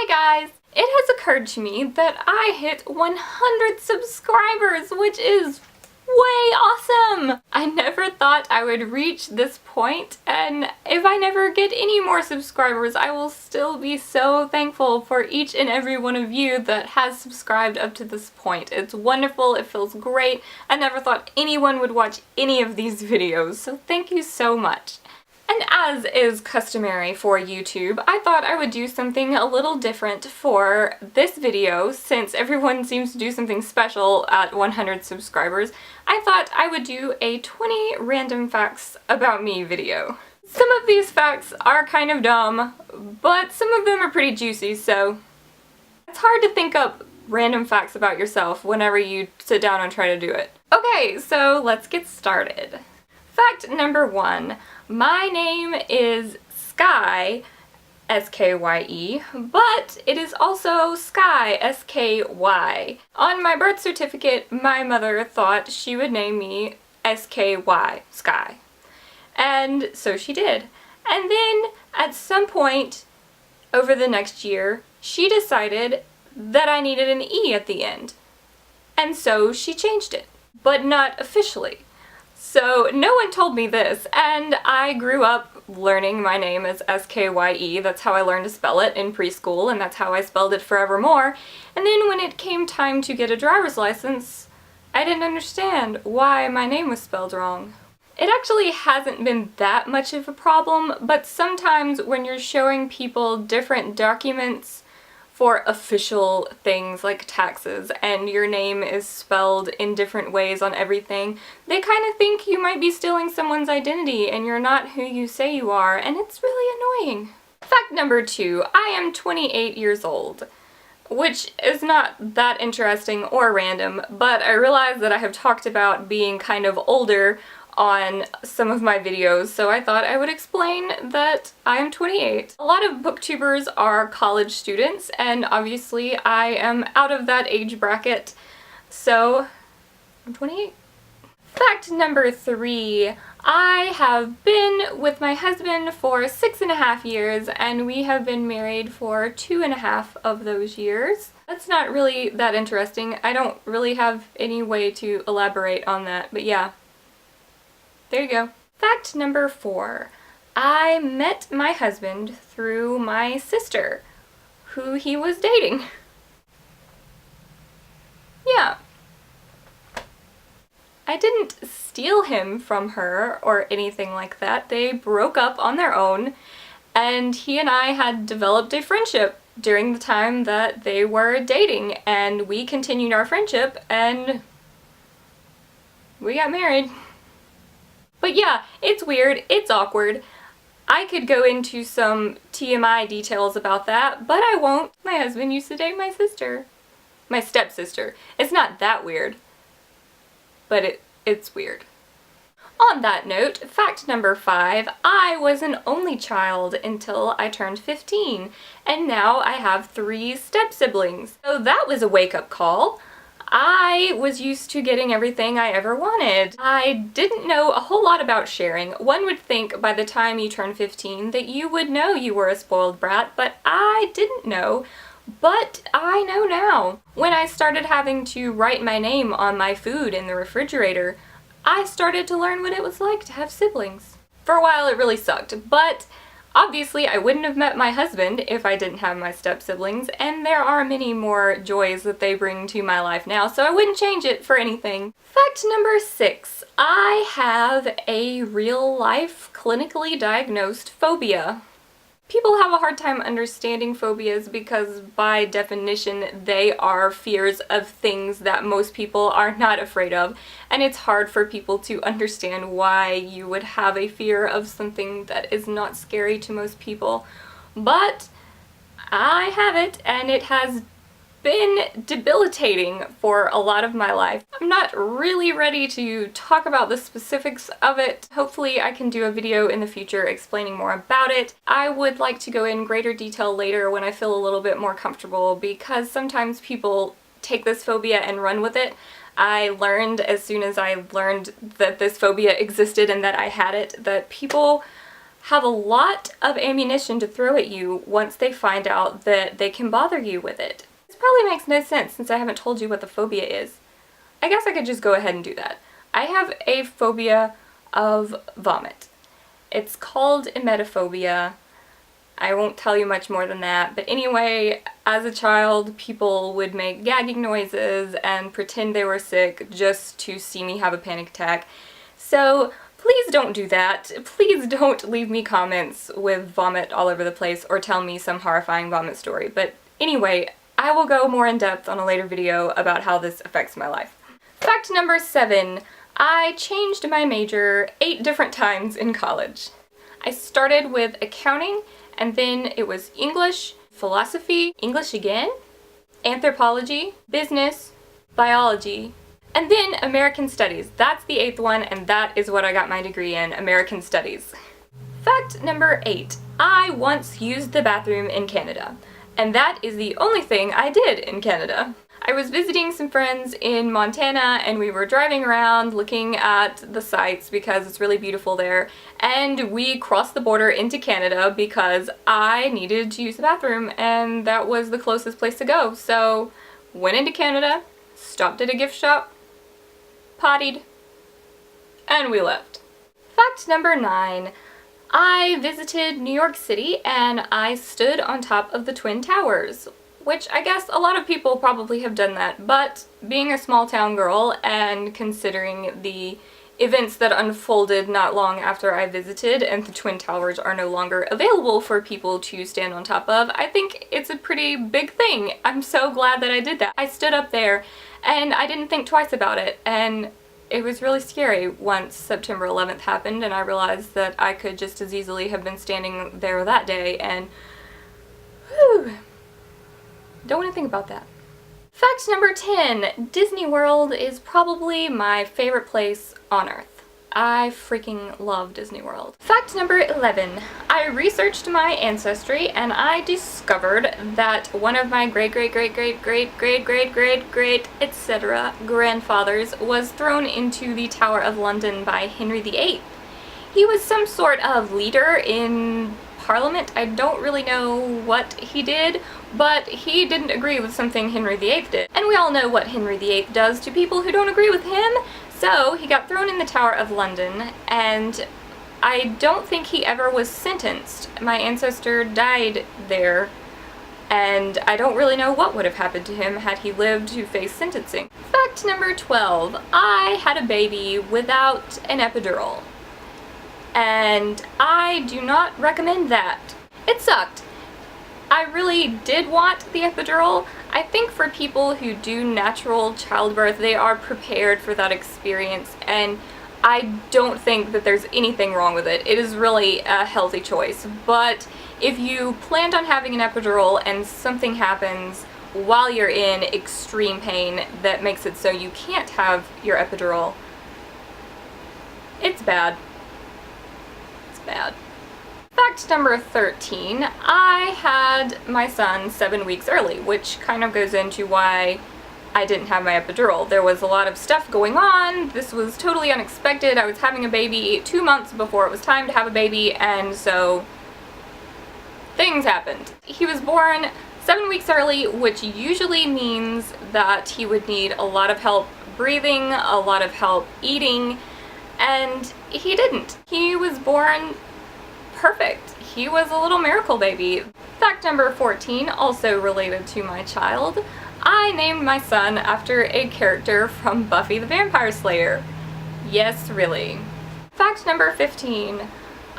Hi guys! It has occurred to me that I hit 100 subscribers, which is way awesome! I never thought I would reach this point, and if I never get any more subscribers, I will still be so thankful for each and every one of you that has subscribed up to this point. It's wonderful, it feels great. I never thought anyone would watch any of these videos, so thank you so much. And as is customary for YouTube, I thought I would do something a little different for this video. Since everyone seems to do something special at 100 subscribers, I thought I would do a 20 random facts about me video. Some of these facts are kind of dumb, but some of them are pretty juicy, so it's hard to think up random facts about yourself whenever you sit down and try to do it. Okay, so let's get started. Fact number 1. My name is Skye, S-K-Y-E, but it is also Sky, S-K-Y. On my birth certificate, my mother thought she would name me S-K-Y, Skye. And so she did. And then, at some point over the next year, she decided that I needed an E at the end. And so she changed it, but not officially. So no one told me this, and I grew up learning my name as S-K-Y-E. That's how I learned to spell it in preschool, and that's how I spelled it forevermore. And then when it came time to get a driver's license, I didn't understand why my name was spelled wrong. It actually hasn't been that much of a problem, but sometimes when you're showing people different documents for official things like taxes and your name is spelled in different ways on everything, they kind of think you might be stealing someone's identity and you're not who you say you are, and it's really annoying. Fact number 2, I am 28 years old, which is not that interesting or random, but I realize that I have talked about being kind of older on some of my videos, so I thought I would explain that I am 28. A lot of booktubers are college students, and obviously I am out of that age bracket, so I'm 28. Fact number 3, I have been with my husband for 6.5 years, and we have been married for 2.5 of those years. That's not really that interesting. I don't really have any way to elaborate on that, but yeah. There you go. Fact number 4. I met my husband through my sister, who he was dating. Yeah. I didn't steal him from her or anything like that. They broke up on their own, and he and I had developed a friendship during the time that they were dating, and we continued our friendship, and we got married. But yeah, it's weird, it's awkward. I could go into some TMI details about that, but I won't. My husband used to date my sister. My stepsister. It's not that weird, but it's weird. On that note, fact number 5, I was an only child until I turned 15, and now I have 3 step-siblings. So that was a wake-up call. I was used to getting everything I ever wanted. I didn't know a whole lot about sharing. One would think by the time you turn 15 that you would know you were a spoiled brat, but I didn't know. But I know now. When I started having to write my name on my food in the refrigerator, I started to learn what it was like to have siblings. For a while it really sucked, but obviously, I wouldn't have met my husband if I didn't have my step-siblings, and there are many more joys that they bring to my life now, so I wouldn't change it for anything. Fact number 6. I have a real-life, clinically diagnosed phobia. People have a hard time understanding phobias because, by definition, they are fears of things that most people are not afraid of, and it's hard for people to understand why you would have a fear of something that is not scary to most people. But I have it, and it has been debilitating for a lot of my life. I'm not really ready to talk about the specifics of it. Hopefully I can do a video in the future explaining more about it. I would like to go in greater detail later when I feel a little bit more comfortable, because sometimes people take this phobia and run with it. I learned as soon as I learned that this phobia existed and that I had it, that people have a lot of ammunition to throw at you once they find out that they can bother you with it. This probably makes no sense since I haven't told you what the phobia is. I guess I could just go ahead and do that. I have a phobia of vomit. It's called emetophobia. I won't tell you much more than that, but anyway, as a child, people would make gagging noises and pretend they were sick just to see me have a panic attack. So please don't do that. Please don't leave me comments with vomit all over the place or tell me some horrifying vomit story. But anyway, I will go more in depth on a later video about how this affects my life. Fact number 7. I changed my major 8 different times in college. I started with accounting, and then it was English, philosophy, English again, anthropology, business, biology, and then American Studies. That's the 8th one, and that is what I got my degree in, American Studies. Fact number 8. I once used the bathroom in Canada, and that is the only thing I did in Canada. I was visiting some friends in Montana and we were driving around looking at the sights because it's really beautiful there, and we crossed the border into Canada because I needed to use the bathroom and that was the closest place to go. So went into Canada, stopped at a gift shop, pottied, and we left. Fact number 9. I visited New York City and I stood on top of the Twin Towers, which I guess a lot of people probably have done that, but being a small town girl and considering the events that unfolded not long after I visited and the Twin Towers are no longer available for people to stand on top of, I think it's a pretty big thing. I'm so glad that I did that. I stood up there and I didn't think twice about it, and it was really scary once September 11th happened and I realized that I could just as easily have been standing there that day, and whew, don't want to think about that. Fact number 10. Disney World is probably my favorite place on Earth. I freaking love Disney World. Fact number 11. I researched my ancestry and I discovered that one of my great etc. grandfathers was thrown into the Tower of London by Henry VIII. He was some sort of leader in Parliament. I don't really know what he did, but he didn't agree with something Henry VIII did. And we all know what Henry VIII does to people who don't agree with him. So he got thrown in the Tower of London, and I don't think he ever was sentenced. My ancestor died there, and I don't really know what would have happened to him had he lived to face sentencing. Fact number 12. I had a baby without an epidural, and I do not recommend that. It sucked. I really did want the epidural. I think for people who do natural childbirth, they are prepared for that experience, and I don't think that there's anything wrong with it. It is really a healthy choice. But if you planned on having an epidural and something happens while you're in extreme pain that makes it so you can't have your epidural, it's bad. It's bad. Fact number 13, I had my son 7 weeks early, which kind of goes into why I didn't have my epidural. There was a lot of stuff going on. This was totally unexpected. I was having a baby 2 months before it was time to have a baby, and so things happened. He was born 7 weeks early, which usually means that he would need a lot of help breathing, a lot of help eating, and he didn't. He was born perfect. He was a little miracle baby. Fact number 14, also related to my child. I named my son after a character from Buffy the Vampire Slayer. Yes, really. Fact number 15,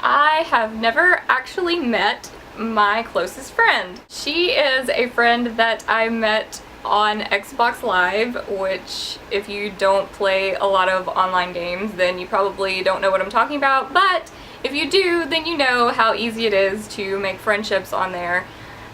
I have never actually met my closest friend. She is a friend that I met on Xbox Live, which if you don't play a lot of online games, then you probably don't know what I'm talking about, but if you do, then you know how easy it is to make friendships on there.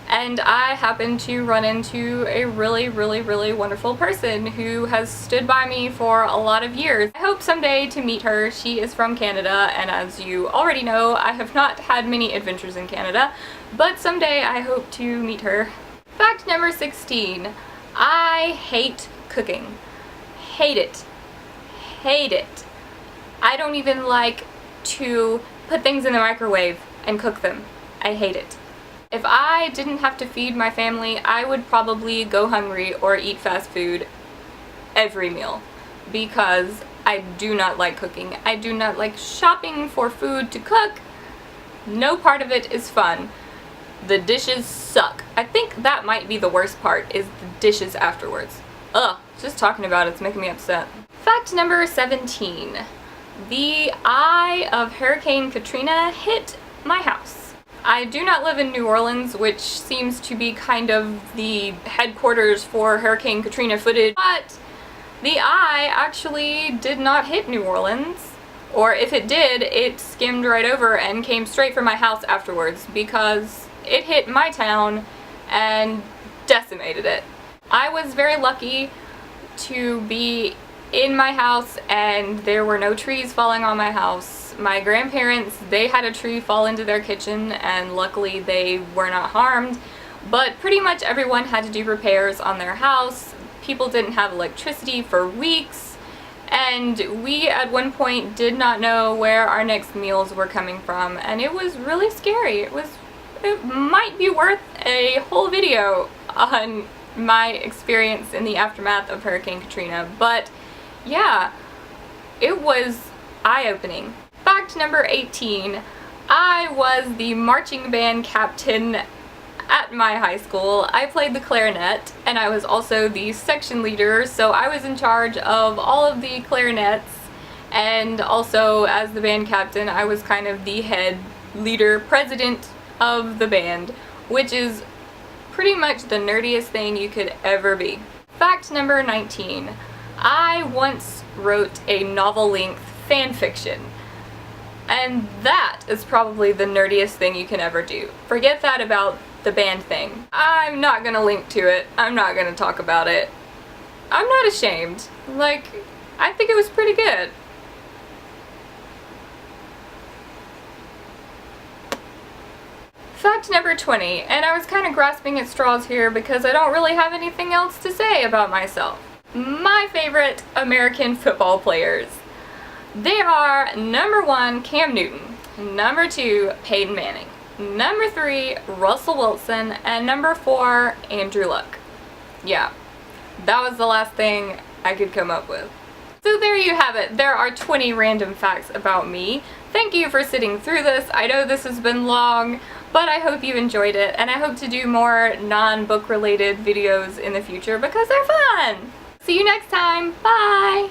And I happened to run into a really wonderful person who has stood by me for a lot of years. I hope someday to meet her. She is from Canada, and as you already know, I have not had many adventures in Canada, but someday I hope to meet her. Fact number 16. I hate cooking. Hate it. Hate it. I don't even like to put things in the microwave and cook them. I hate it. If I didn't have to feed my family, I would probably go hungry or eat fast food every meal because I do not like cooking. I do not like shopping for food to cook. No part of it is fun. The dishes suck. I think that might be the worst part, is the dishes afterwards. Ugh, just talking about it's making me upset. Fact number 17. The eye of Hurricane Katrina hit my house. I do not live in New Orleans, which seems to be kind of the headquarters for Hurricane Katrina footage, but the eye actually did not hit New Orleans. Or if it did, it skimmed right over and came straight for my house afterwards because it hit my town and decimated it. I was very lucky to be in my house and there were no trees falling on my house. My grandparents, they had a tree fall into their kitchen and luckily they were not harmed, but pretty much everyone had to do repairs on their house. People didn't have electricity for weeks, and we at one point did not know where our next meals were coming from, and it was really scary. It might be worth a whole video on my experience in the aftermath of Hurricane Katrina, but yeah, it was eye-opening. Fact number 18, I was the marching band captain at my high school. I played the clarinet and I was also the section leader, so I was in charge of all of the clarinets, and also as the band captain I was kind of the head leader, president of the band, which is pretty much the nerdiest thing you could ever be. Fact number 19, I once wrote a novel-length fan fiction. And that is probably the nerdiest thing you can ever do. Forget that about the band thing. I'm not gonna link to it. I'm not gonna talk about it. I'm not ashamed. Like, I think it was pretty good. Fact number 20, and I was kind of grasping at straws here because I don't really have anything else to say about myself. My favorite American football players. They are number 1, Cam Newton, number 2, Peyton Manning, number 3, Russell Wilson, and number 4, Andrew Luck. Yeah, that was the last thing I could come up with. So there you have it. There are 20 random facts about me. Thank you for sitting through this. I know this has been long, but I hope you enjoyed it, and I hope to do more non-book related videos in the future because they're fun! See you next time. Bye!